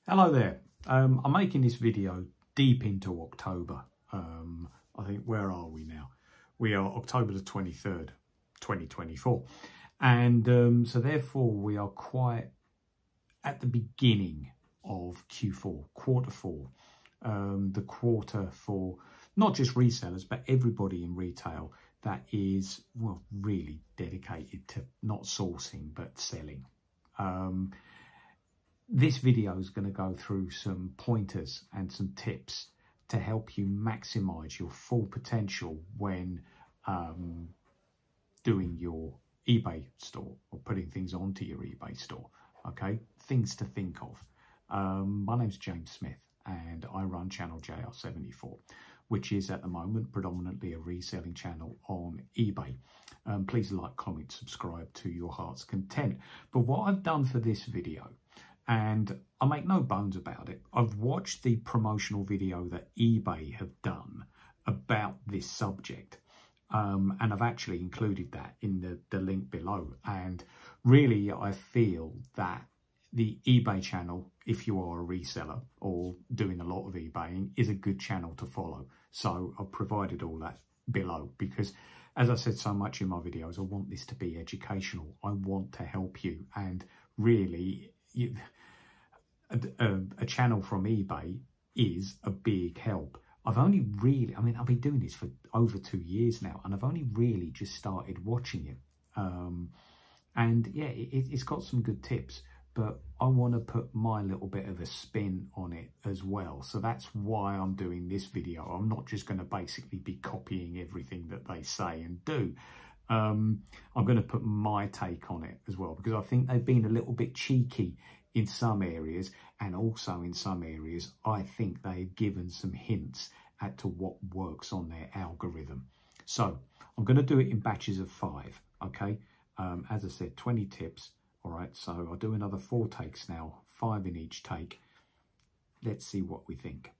Hello there. I'm making this video deep into October. I think, where are we now? We are October the 23rd, 2024. And so therefore we are quite at the beginning of Q4, quarter four. The quarter for not just resellers, but everybody in retail that is, well, really dedicated to not sourcing, but selling. This video is going to go through some pointers and some tips to help you maximize your full potential when doing your eBay store or putting things onto your eBay store. Okay, things to think of. My name's James Smith and I run channel JR74, which is at the moment predominantly a reselling channel on eBay. Please like, comment, subscribe to your heart's content. But what I've done for this video, and I make no bones about it, I've watched the promotional video that eBay have done about this subject. And I've actually included that in the link below. And really, I feel that the eBay channel, if you are a reseller or doing a lot of eBaying, is a good channel to follow. So I've provided all that below because, as I said so much in my videos, I want this to be educational. I want to help you. And really, a channel from eBay is a big help. I've only really, I've been doing this for over 2 years now, and I've only really just started watching it. And yeah, it's got some good tips, but I want to put my little bit of a spin on it as well. So that's why I'm doing this video. I'm not just going to basically be copying everything that they say and do. I'm going to put my take on it as well, because I think they've been a little bit cheeky in some areas, and also in some areas I think they've given some hints as to what works on their algorithm. So I'm going to do it in batches of 5, okay? As I said, 20 tips. All right, so I'll do another 4 takes now, 5 in each take. Let's see what we think.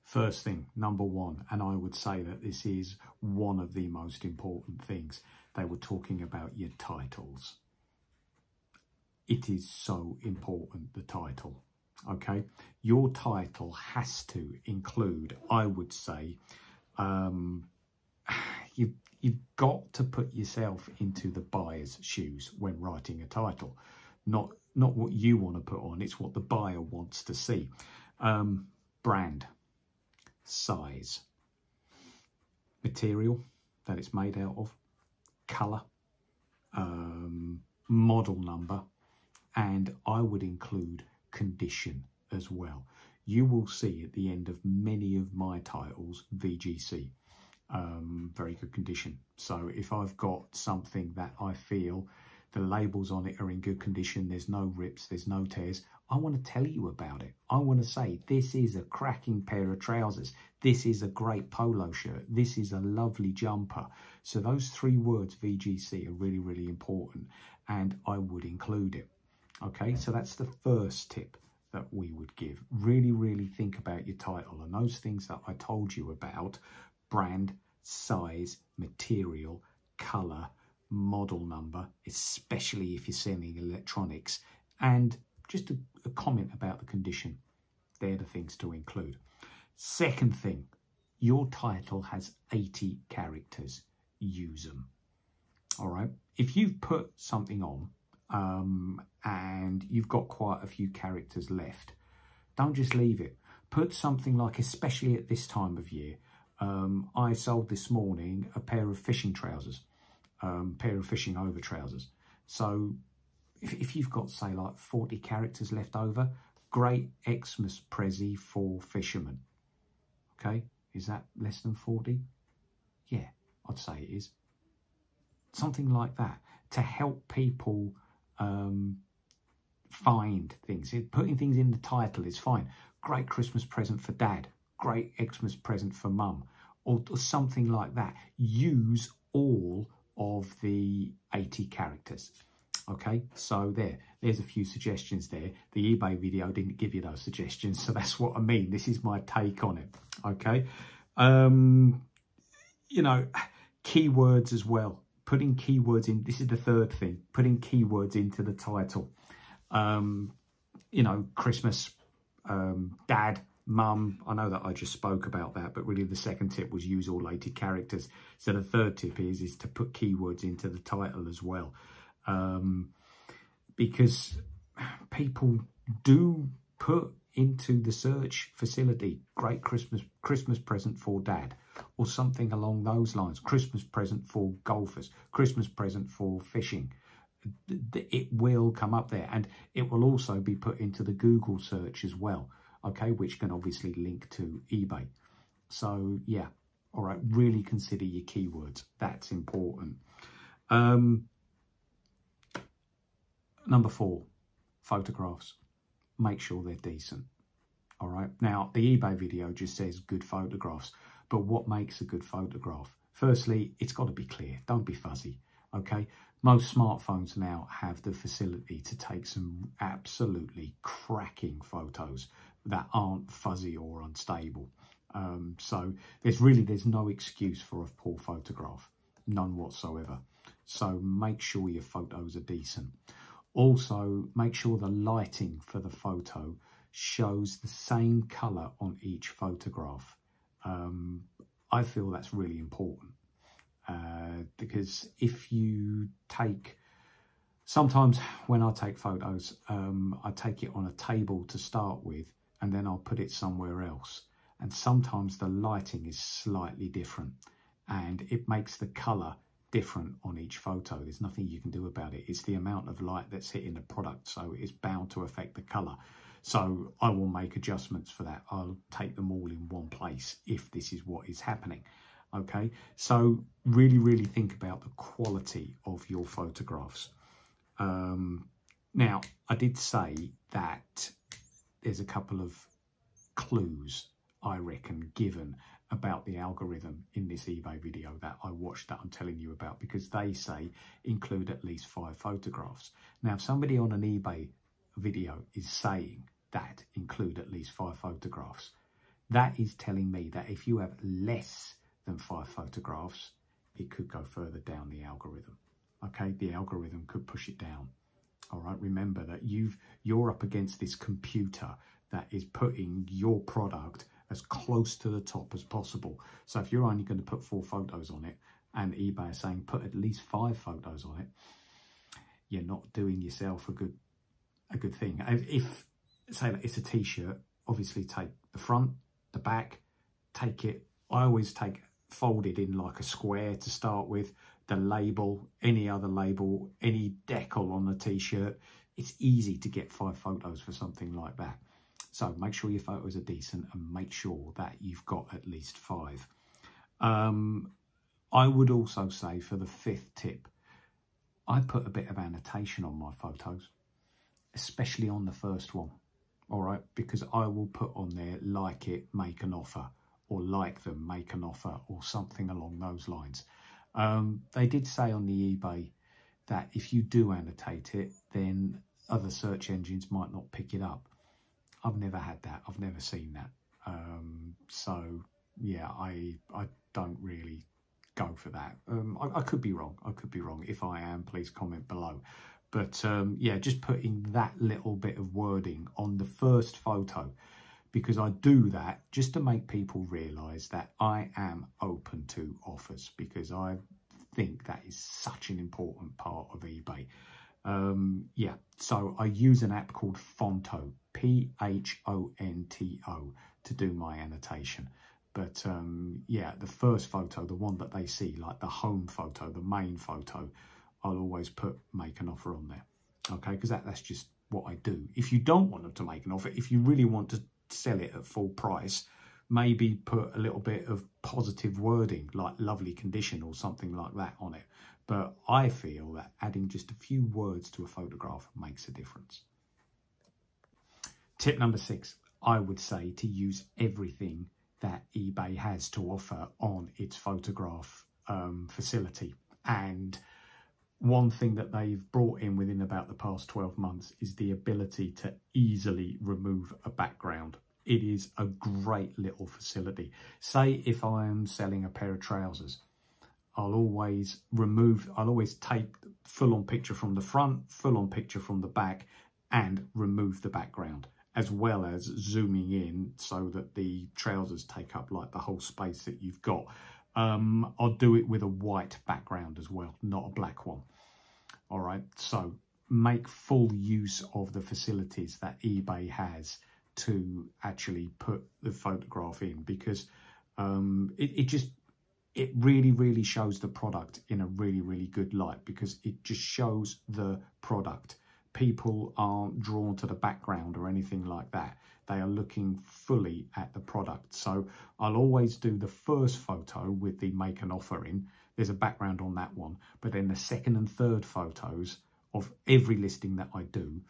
First thing, number 1, and I would say that this is one of the most important things. They were talking about your titles. It is so important, the title, okay? Your title has to include, I would say, you've got to put yourself into the buyer's shoes when writing a title. Not what you want to put on, it's what the buyer wants to see. Brand, size, material that it's made out of, colour, model number, and I would include condition as well. You will see at the end of many of my titles, VGC, very good condition. So if I've got something that I feel the labels on it are in good condition, there's no rips, there's no tears, I want to tell you about it. I want to say, this is a cracking pair of trousers. This is a great polo shirt. This is a lovely jumper. So those 3 words, VGC, are really, really important, and I would include it. Okay, so that's the first tip that we would give. Really, really think about your title and those things that I told you about: brand, size, material, colour, model number, especially if you're selling electronics, and just a comment about the condition. They're the things to include. Second thing, your title has 80 characters. Use them. All right, if you've put something on and you've got quite a few characters left, don't just leave it. Put something like, especially at this time of year, I sold this morning a pair of fishing trousers, pair of fishing over trousers. So if you've got, say, like 40 characters left over, great Xmas Prezi for fishermen. Okay, is that less than 40? Yeah, I'd say it is. Something like that to help people find things. Putting things in the title is fine. Great Christmas present for dad, great Xmas present for mum, or something like that. Use all of the 80 characters. Okay, so there's a few suggestions there. The eBay video didn't give you those suggestions, so that's what I mean. This is my take on it. Okay, you know, keywords as well. Putting keywords in, this is the third thing, putting keywords into the title. you know, Christmas, dad, mum. I know that I just spoke about that, but really the second tip was use all related characters. So the third tip is to put keywords into the title as well, because people do put into the search facility, great Christmas present for dad, or something along those lines. Christmas present for golfers, Christmas present for fishing. It will come up there, and it will also be put into the Google search as well, okay, which can obviously link to eBay. So yeah, all right, really consider your keywords. That's important. Number 4, photographs. Make sure they're decent. All right, now the eBay video just says good photographs, but what makes a good photograph? Firstly, it's got to be clear. Don't be fuzzy, okay? Most smartphones now have the facility to take some absolutely cracking photos that aren't fuzzy or unstable. So there's no excuse for a poor photograph, none whatsoever. So make sure your photos are decent. Also, make sure the lighting for the photo shows the same colour on each photograph. I feel that's really important, because if you take, sometimes when I take photos, I take it on a table to start with, and then I'll put it somewhere else. And sometimes the lighting is slightly different, and it makes the colour different on each photo. There's nothing you can do about it. It's the amount of light that's hitting the product, so it's bound to affect the colour. So I will make adjustments for that. I'll take them all in one place if this is what is happening. Okay, so really think about the quality of your photographs. Now, I did say that there's a couple of clues, I reckon, given about the algorithm in this eBay video that I watched that I'm telling you about, because they say include at least 5 photographs. Now, if somebody on an eBay video is saying that include at least 5 photographs, that is telling me that if you have less than 5 photographs, it could go further down the algorithm. Okay, the algorithm could push it down. All right, remember that you're up against this computer that is putting your product as close to the top as possible. So if you're only going to put 4 photos on it, and eBay is saying put at least 5 photos on it, you're not doing yourself a good thing. If, say that it's a t-shirt, obviously take the front, the back, take it, I always take folded in like a square to start with, the label, any other label, any decal on the t-shirt. It's easy to get 5 photos for something like that. So make sure your photos are decent, and make sure that you've got at least 5. I would also say for the 5th tip, I put a bit of annotation on my photos, especially on the first one. All right, because I will put on there, like it, make an offer, or like them, make an offer, or something along those lines. They did say on the eBay that if you do annotate it, then other search engines might not pick it up. I've never had that. I've never seen that. So yeah, I don't really go for that. I could be wrong. I could be wrong. If I am, please comment below. But yeah, just putting that little bit of wording on the first photo, because I do that just to make people realise that I am open to offers, because I think that is such an important part of eBay. Yeah, so I use an app called Phonto, Phonto, to do my annotation. But yeah, the first photo, the one that they see, like the home photo, the main photo, I'll always put make an offer on there. Okay, because that's just what I do. If you don't want them to make an offer, if you really want to sell it at full price, maybe put a little bit of positive wording like lovely condition or something like that on it. But I feel that adding just a few words to a photograph makes a difference. Tip number 6, I would say to use everything that eBay has to offer on its photograph facility. And one thing that they've brought in within about the past 12 months is the ability to easily remove a background. It is a great little facility. Say if I am selling a pair of trousers, I'll always take full-on picture from the front, full-on picture from the back, and remove the background, as well as zooming in so that the trousers take up like the whole space that you've got. I'll do it with a white background as well, not a black one. All right, so make full use of the facilities that eBay has to actually put the photograph in, because it really shows the product in a really good light, because it just shows the product. People aren't drawn to the background or anything like that. They are looking fully at the product. So I'll always do the first photo with the make an offer in. There's a background on that one, but then the second and third photos of every listing that I do,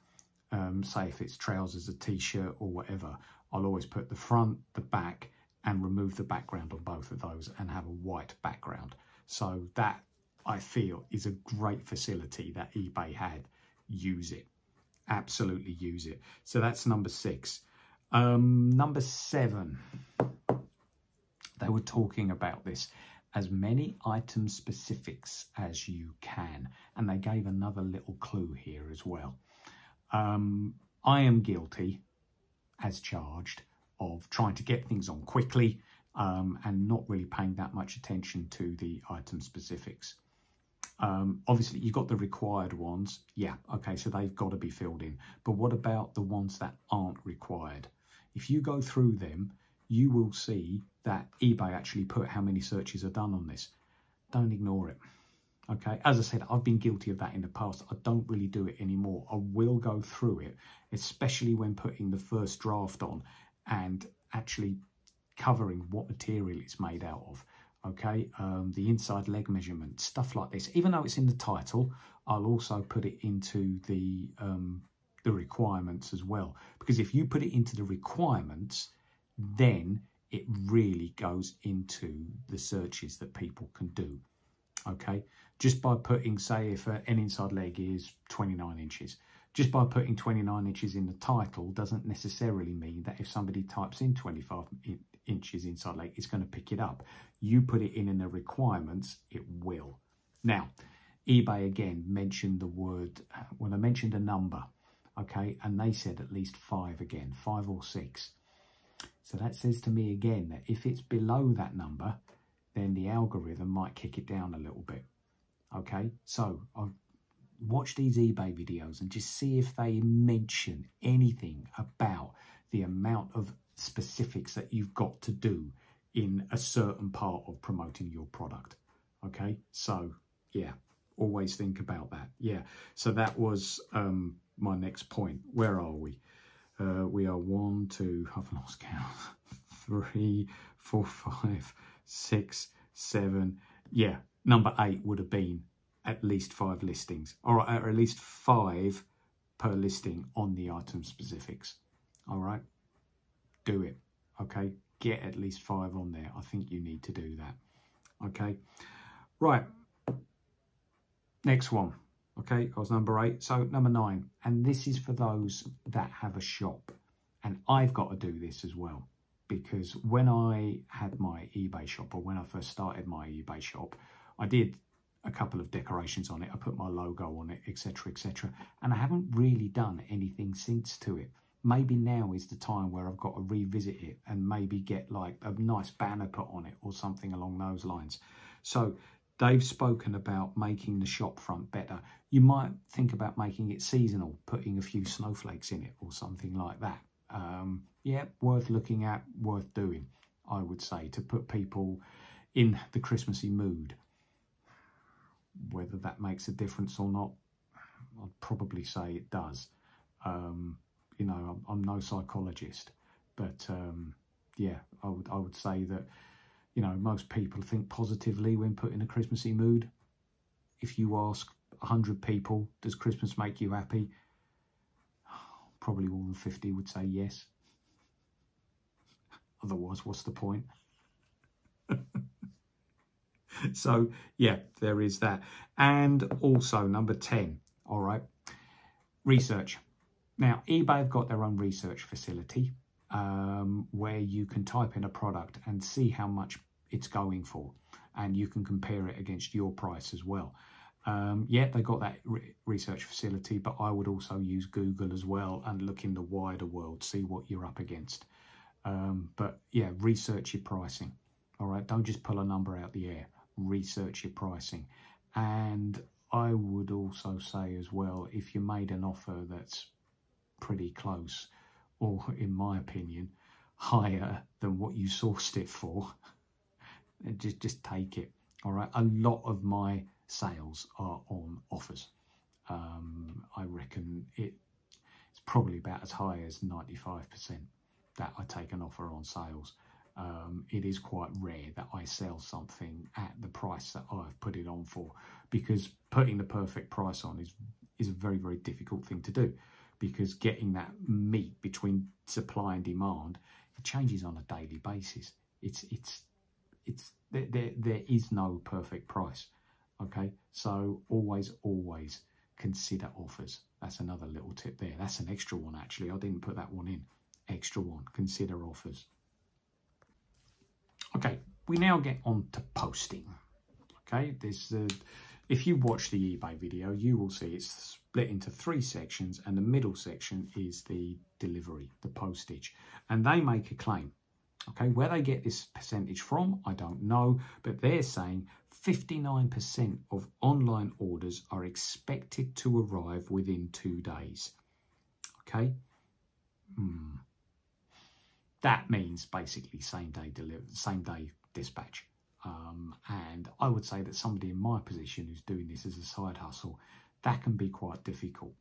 say if it's trousers, a t-shirt or whatever, I'll always put the front, the back, and remove the background on both of those and have a white background. So that, I feel, is a great facility that eBay had. Use it, absolutely use it. So that's number 6. Number 7, they were talking about this: as many item specifics as you can, and they gave another little clue here as well. I am guilty, as charged, of trying to get things on quickly and not really paying that much attention to the item specifics. Obviously, you've got the required ones. Yeah, okay, so they've got to be filled in. But what about the ones that aren't required? If you go through them, you will see that eBay actually put how many searches are done on this. Don't ignore it. Okay, as I said, I've been guilty of that in the past. I don't really do it anymore. I will go through it, especially when putting the first draft on and actually covering what material it's made out of. Okay, the inside leg measurement, stuff like this. Even though it's in the title, I'll also put it into the requirements as well. Because if you put it into the requirements, then it really goes into the searches that people can do. Okay, just by putting, say, if an inside leg is 29 inches, just by putting 29 inches in the title doesn't necessarily mean that if somebody types in 25 inches inside leg, it's going to pick it up. You put it in the requirements, it will. Now, eBay again mentioned the word, well, they mentioned a number, okay, and they said at least 5 again, 5 or 6. So that says to me again that if it's below that number, then the algorithm might kick it down a little bit. Okay, so I'll watch these eBay videos and just see if they mention anything about the amount of specifics that you've got to do in a certain part of promoting your product. Okay, so yeah, always think about that. Yeah, so that was my next point. Where are we? We are 1, 2, I've lost count, 3, 4, 5, 6, 7. Yeah, number 8 would have been at least 5 listings, or at least 5 per listing on the item specifics. All right, do it. Okay, get at least 5 on there. I think you need to do that. Okay, right, next one. Okay, that was number 8. So number 9, and this is for those that have a shop, and I've got to do this as well, because when I had my eBay shop, or when I first started my eBay shop, I did a couple of decorations on it. I put my logo on it, etc, etc, and I haven't really done anything since to it. Maybe now is the time where I've got to revisit it and maybe get like a nice banner put on it or something along those lines. So they've spoken about making the shop front better. You might think about making it seasonal, putting a few snowflakes in it or something like that. Yeah, worth looking at, worth doing, I would say, to put people in the Christmassy mood. Whether that makes a difference or not, I'd probably say it does. You know, I'm no psychologist, but yeah, I would say that, you know, most people think positively when put in a Christmassy mood. If you ask 100 people, does Christmas make you happy? Probably more than 50 would say yes. Otherwise, what's the point? So yeah, there is that. And also number 10, all right, research. Now, eBay have got their own research facility where you can type in a product and see how much it's going for, and you can compare it against your price as well. Yeah, they got that research facility, but I would also use Google as well and look in the wider world, see what you're up against. But yeah, research your pricing. All right, don't just pull a number out the air. Research your pricing. And I would also say as well, if you made an offer that's pretty close, or in my opinion, higher than what you sourced it for, just take it. All right, a lot of my sales are on offers. I reckon it's probably about as high as 95% that I take an offer on sales. It is quite rare that I sell something at the price that I've put it on for, because putting the perfect price on is a very, very difficult thing to do, because getting that meet between supply and demand, it changes on a daily basis. There is no perfect price. Okay, so always consider offers. That's another little tip there. That's an extra one, actually. I didn't put that one in. Extra one, consider offers. Okay, we now get on to posting. Okay, if you watch the eBay video, you will see it's split into 3 sections, and the middle section is the delivery, the postage, and they make a claim. Okay, where they get this percentage from, I don't know, but they're saying 59% of online orders are expected to arrive within 2 days. Okay, that means basically same day dispatch. And I would say that somebody in my position who's doing this as a side hustle, that can be quite difficult.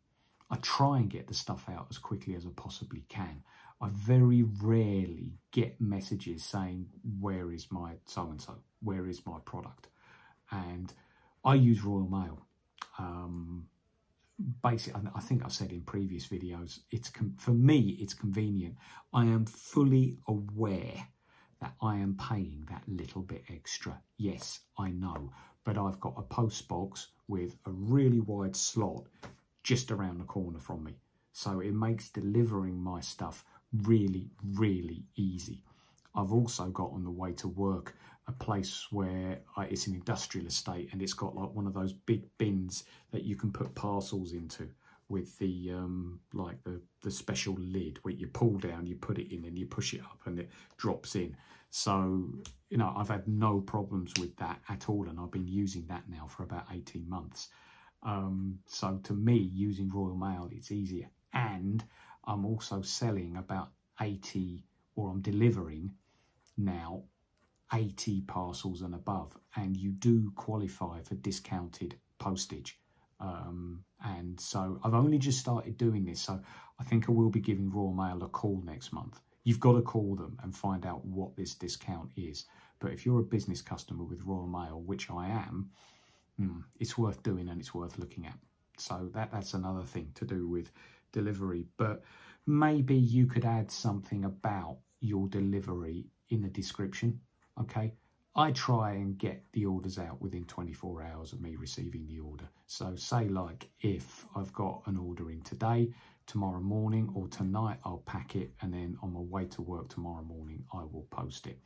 I try and get the stuff out as quickly as I possibly can. I very rarely get messages saying, where is my so-and-so? Where is my product? And I use Royal Mail. Basically, I think I've said in previous videos, for me, it's convenient. I am fully aware that I am paying that little bit extra. Yes, I know, but I've got a post box with a really wide slot just around the corner from me. So it makes delivering my stuff really, really easy. I've also got on the way to work a place where it's an industrial estate, and it's got like one of those big bins that you can put parcels into with the like the special lid where you pull down, you put it in and you push it up and it drops in. So, you know, I've had no problems with that at all, and I've been using that now for about 18 months. So to me, using Royal Mail, it's easier. And I'm also selling about 80, or I'm delivering now 80 parcels and above, and you do qualify for discounted postage. And so I've only just started doing this, so I think I will be giving Royal Mail a call next month. You've got to call them and find out what this discount is. But if you're a business customer with Royal Mail, which I am, it's worth doing and it's worth looking at. So that's another thing to do with delivery. But maybe you could add something about your delivery in the description. Okay, I try and get the orders out within 24 hours of me receiving the order. So say like if I've got an order in today, tomorrow morning or tonight, I'll pack it, and then on my way to work tomorrow morning, I will post it.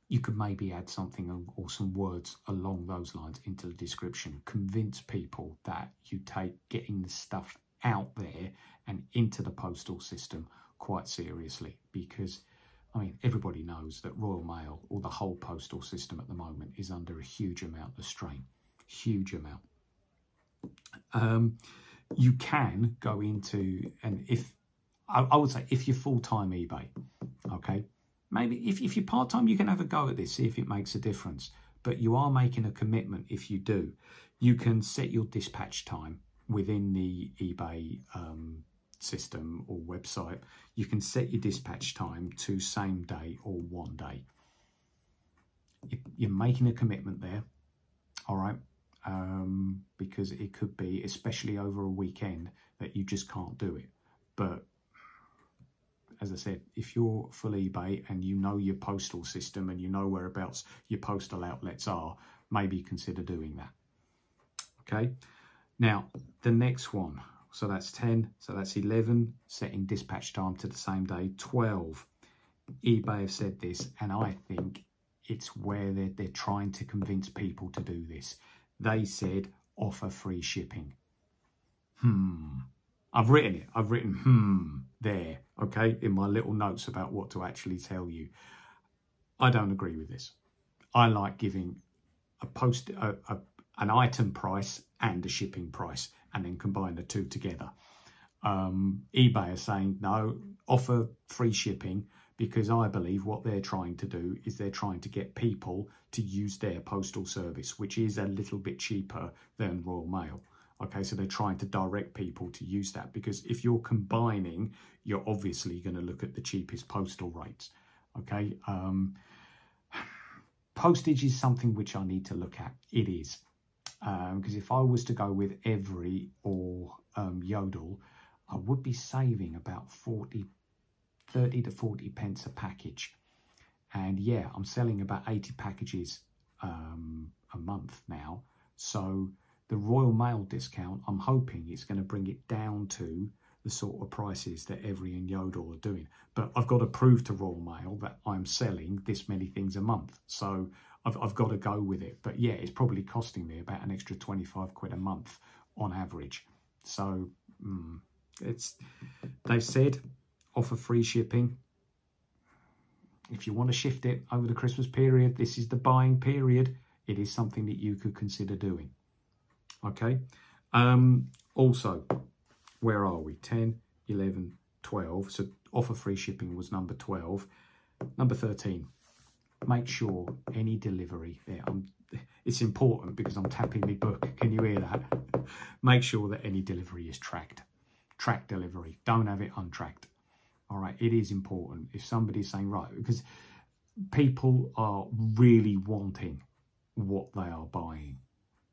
You could maybe add something or some words along those lines into the description. Convince people that you take getting the stuff out there and into the postal system quite seriously, because I mean, everybody knows that Royal Mail, or the whole postal system at the moment, is under a huge amount of strain. Huge amount. You can go into, and if, I would say, if you're full-time eBay, okay, maybe if you're part-time, you can have a go at this, see if it makes a difference. But you are making a commitment if you do. You can set your dispatch time within the eBay system or website. You can set your dispatch time to same day or 1 day. You're making a commitment there, all right, because it could be, especially over a weekend, that you just can't do it. But as I said, if you're full eBay and you know your postal system and you know whereabouts your postal outlets are, maybe consider doing that. Okay, now the next one. So that's 10, so that's 11, setting dispatch time to the same day. 12, eBay have said this, and I think it's where they're trying to convince people to do this. They said offer free shipping. I've written it. I've written there, okay, in my little notes about what to actually tell you. I don't agree with this. I like giving an item price and a shipping price, and then combine the two together. eBay are saying no, offer free shipping, because I believe what they're trying to do is they're trying to get people to use their postal service, which is a little bit cheaper than Royal Mail. Okay, so they're trying to direct people to use that, because if you're combining, you're obviously going to look at the cheapest postal rates. Okay, postage is something which I need to look at. It is, because if I was to go with Every or Yodel, I would be saving about 30 to 40 pence a package. And yeah, I'm selling about 80 packages a month now. So the Royal Mail discount, I'm hoping it's going to bring it down to the sort of prices that Every and Yodel are doing. But I've got to prove to Royal Mail that I'm selling this many things a month. So I've got to go with it. But yeah, it's probably costing me about an extra 25 quid a month on average. So they've said offer free shipping. If you want to shift it over the Christmas period, this is the buying period. It is something that you could consider doing. Okay. Also, where are we? 10, 11, 12. So offer free shipping was number 12. Number 13, make sure any delivery there. It's important because I'm tapping my book. Can you hear that? Make sure that any delivery is tracked. Track delivery. Don't have it untracked. All right, it is important. If somebody's saying, right, because people are really wanting what they are buying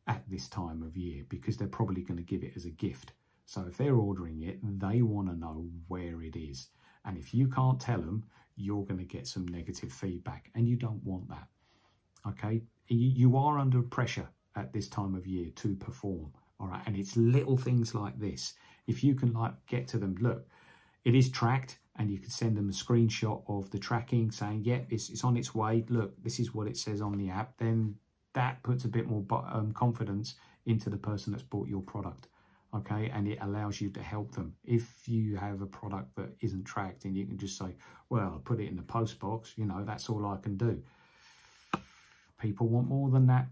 at this time of year, because they're probably going to give it as a gift. So if they're ordering it, they want to know where it is. And if you can't tell them, you're going to get some negative feedback, and you don't want that. Okay, you are under pressure at this time of year to perform. All right, and it's little things like this. If you can get to them, look, it is tracked, and you can send them a screenshot of the tracking saying, yeah, it's on its way. Look, this is what it says on the app. Then that puts a bit more confidence into the person that's bought your product. Okay, and it allows you to help them. If you have a product that isn't tracked and you can just say, well, I'll put it in the post box, you know, that's all I can do. People want more than that.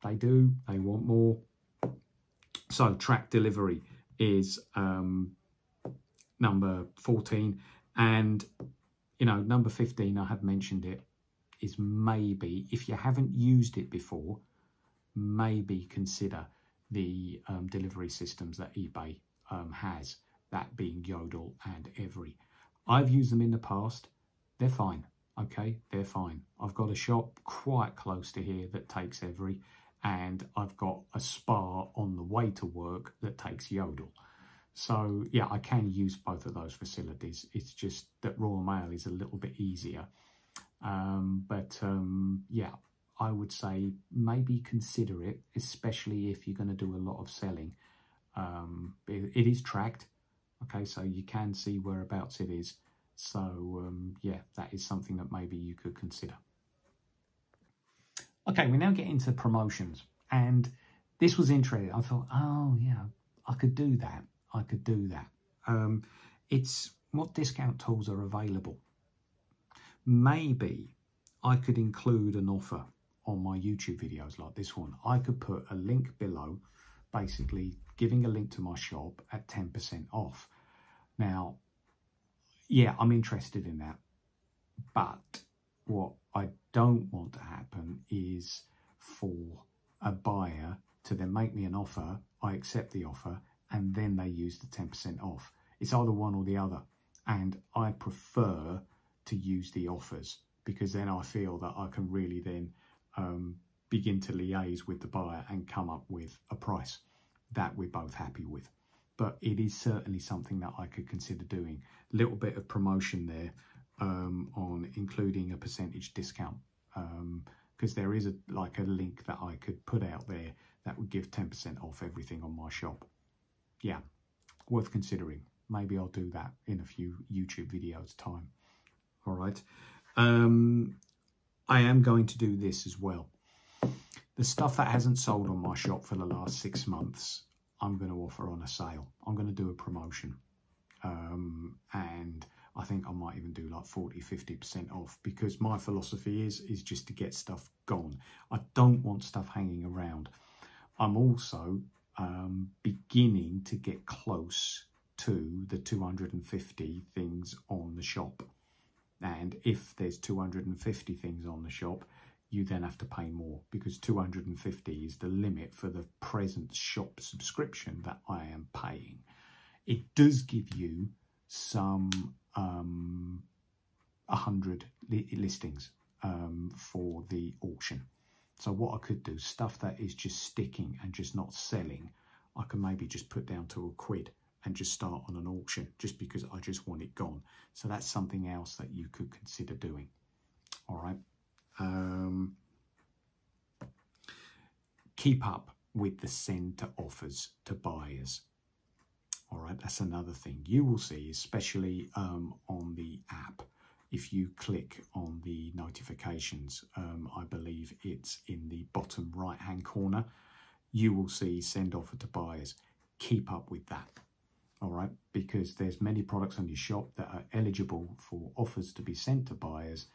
They do. They want more. So track delivery is number 14. And, you know, number 15, I have mentioned it, is maybe, if you haven't used it before, maybe consider the delivery systems that eBay has, that being Yodel and Every. I've used them in the past. They're fine. Okay, they're fine. I've got a shop quite close to here that takes Every, and I've got a spa on the way to work that takes Yodel. So yeah, I can use both of those facilities. It's just that Royal Mail is a little bit easier. Yeah, I would say maybe consider it, especially if you're going to do a lot of selling. It is tracked, okay, so you can see whereabouts it is. So yeah, that is something that maybe you could consider. Okay, we now get into promotions, and this was interesting. I thought, oh yeah, I could do that. I could do that. It's what discount tools are available. Maybe I could include an offer on my YouTube videos like this one. I could put a link below, basically giving a link to my shop at 10% off. Now, yeah, I'm interested in that. But what I don't want to happen is for a buyer to then make me an offer, I accept the offer, and then they use the 10% off. It's either one or the other. And I prefer to use the offers, because then I feel that I can really then begin to liaise with the buyer and come up with a price that we're both happy with. But it is certainly something that I could consider doing. A little bit of promotion there on including a percentage discount, because there is a link that I could put out there that would give 10% off everything on my shop. Yeah, worth considering. Maybe I'll do that in a few YouTube videos time. All right. I am going to do this as well. The stuff that hasn't sold on my shop for the last 6 months, I'm going to offer on a sale. I'm going to do a promotion. And I think I might even do like 40-50% off, because my philosophy is just to get stuff gone. I don't want stuff hanging around. I'm also beginning to get close to the 250 things on the shop. And if there's 250 things on the shop, you then have to pay more, because 250 is the limit for the present shop subscription that I am paying. It does give you some 100 listings for the auction. So what I could do, stuff that is just sticking and just not selling, I can maybe just put down to £1 and just start on an auction, just because I just want it gone. So that's something else that you could consider doing. All right. Keep up with the send to offers to buyers. All right, that's another thing you will see, especially on the app. If you click on the notifications, I believe it's in the bottom right hand corner, you will see send offer to buyers. Keep up with that. All right, because there's many products on your shop that are eligible for offers to be sent to buyers.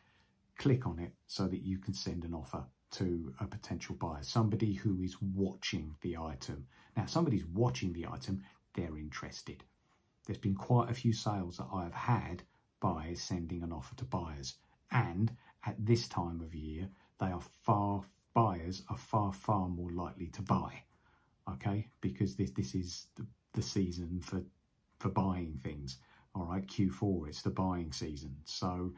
Click on it so that you can send an offer to a potential buyer, somebody who is watching the item. Now, somebody's watching the item, they're interested. There's been quite a few sales that I've had by sending an offer to buyers, and at this time of year, buyers are far more likely to buy. Okay, because this is the season for buying things. All right, Q4, it's the buying season. So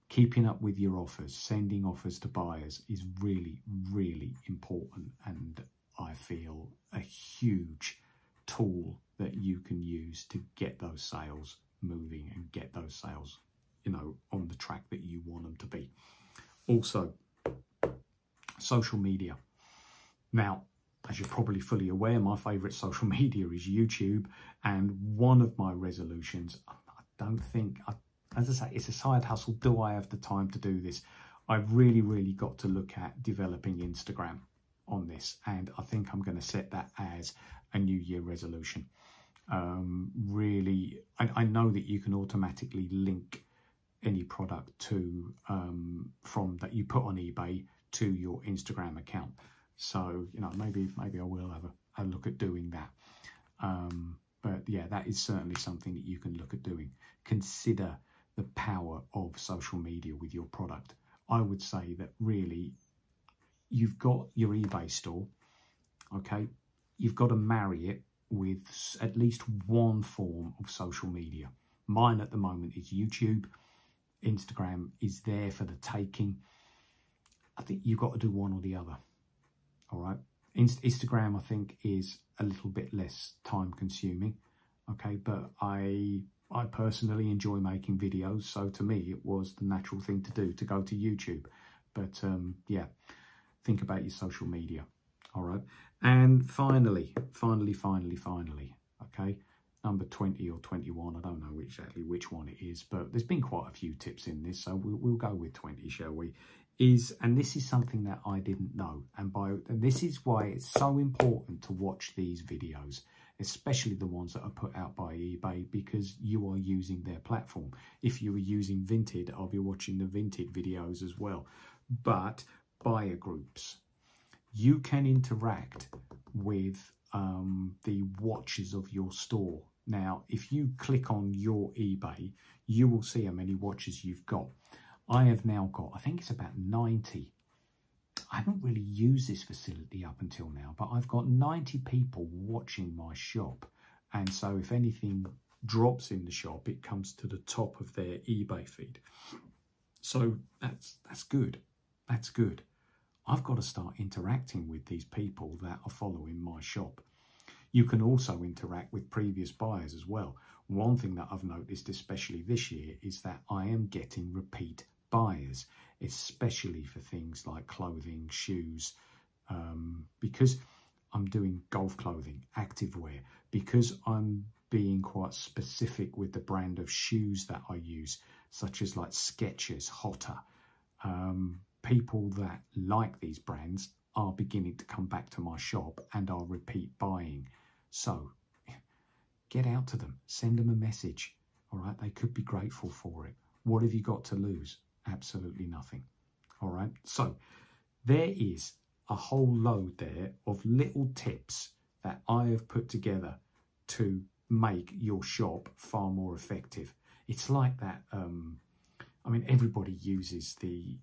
keeping up with your offers, sending offers to buyers is really, really important, and I feel a huge tool that you can use to get those sales moving and get those sales, you know, on the track that you want them to be. Also, social media. Now, as you're probably fully aware, my favorite social media is YouTube, and one of my resolutions, I don't think, as I say, it's a side hustle. Do I have the time to do this? I've really got to look at developing Instagram on this, and I think I'm going to set that as a New Year resolution. Really, I know that you can automatically link any product to from that you put on eBay to your Instagram account. So, you know, maybe I will have a look at doing that. But yeah, that is certainly something that you can look at doing. Consider the power of social media with your product. I would say that really, you've got your eBay store, okay? You've got to marry it with at least one form of social media. Mine at the moment is YouTube. Instagram is there for the taking. I think you've got to do one or the other. All right. Instagram, I think, is a little bit less time consuming. Okay. But I personally enjoy making videos. So to me, it was the natural thing to do, to go to YouTube. But yeah, think about your social media. All right. And finally, okay, number 20 or 21, I don't know exactly which one it is, but there's been quite a few tips in this, so we'll go with 20, shall we? And this is something that I didn't know, and this is why it's so important to watch these videos, especially the ones that are put out by eBay, because you are using their platform. If you were using Vinted, I'll be watching the Vinted videos as well. But buyer groups, you can interact with the watchers of your store. Now, if you click on your eBay, you will see how many watchers you've got. I have now got, I think it's about 90. I haven't really used this facility up until now, but I've got 90 people watching my shop. And so if anything drops in the shop, it comes to the top of their eBay feed. So that's good. That's good. I've got to start interacting with these people that are following my shop. You can also interact with previous buyers as well. One thing that I've noticed, especially this year, is that I am getting repeat buyers, especially for things like clothing, shoes, because I'm doing golf clothing, activewear, because I'm being quite specific with the brand of shoes that I use, such as like Skechers, Hotter. People that like these brands are beginning to come back to my shop and are repeat buying. So get out to them, send them a message. All right, they could be grateful for it. What have you got to lose? Absolutely nothing. All right, so there is a whole load there of little tips that I have put together to make your shop far more effective. It's like that, I mean, everybody uses the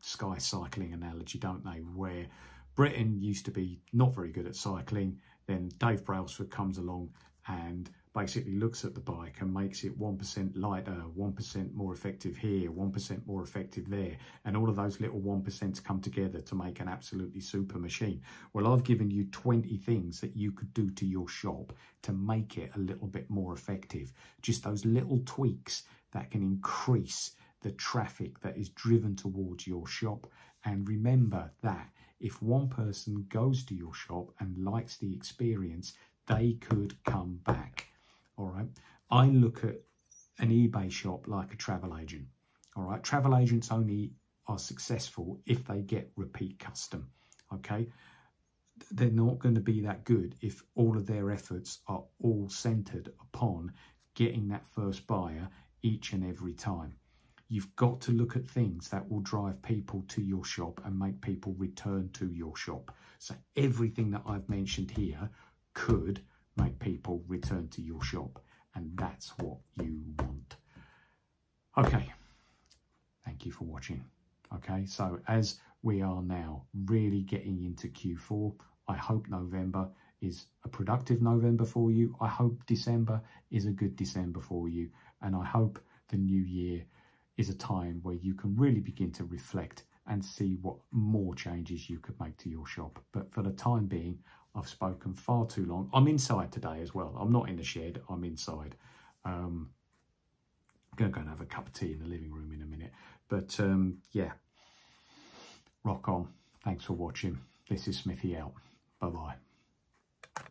sky cycling analogy, don't they? Where Britain used to be not very good at cycling, then Dave Brailsford comes along and basically looks at the bike and makes it 1% lighter, 1% more effective here, 1% more effective there. And all of those little 1% come together to make an absolutely super machine. Well, I've given you 20 things that you could do to your shop to make it a little bit more effective. Just those little tweaks that can increase the traffic that is driven towards your shop. And remember that if one person goes to your shop and likes the experience, they could come back. All right. I look at an eBay shop like a travel agent. All right. Travel agents only are successful if they get repeat custom. Okay. They're not going to be that good if all of their efforts are all centered upon getting that first buyer each and every time. You've got to look at things that will drive people to your shop and make people return to your shop. So everything that I've mentioned here could make people return to your shop, and that's what you want. Okay, thank you for watching. Okay, so as we are now really getting into Q4, I hope November is a productive November for you. I hope December is a good December for you, and I hope the new year is a time where you can really begin to reflect and see what more changes you could make to your shop. But for the time being, I've spoken far too long. I'm inside today as well. I'm not in the shed, I'm inside. I'm going to go and have a cup of tea in the living room in a minute. But yeah, rock on. Thanks for watching. This is Smithy out. Bye-bye.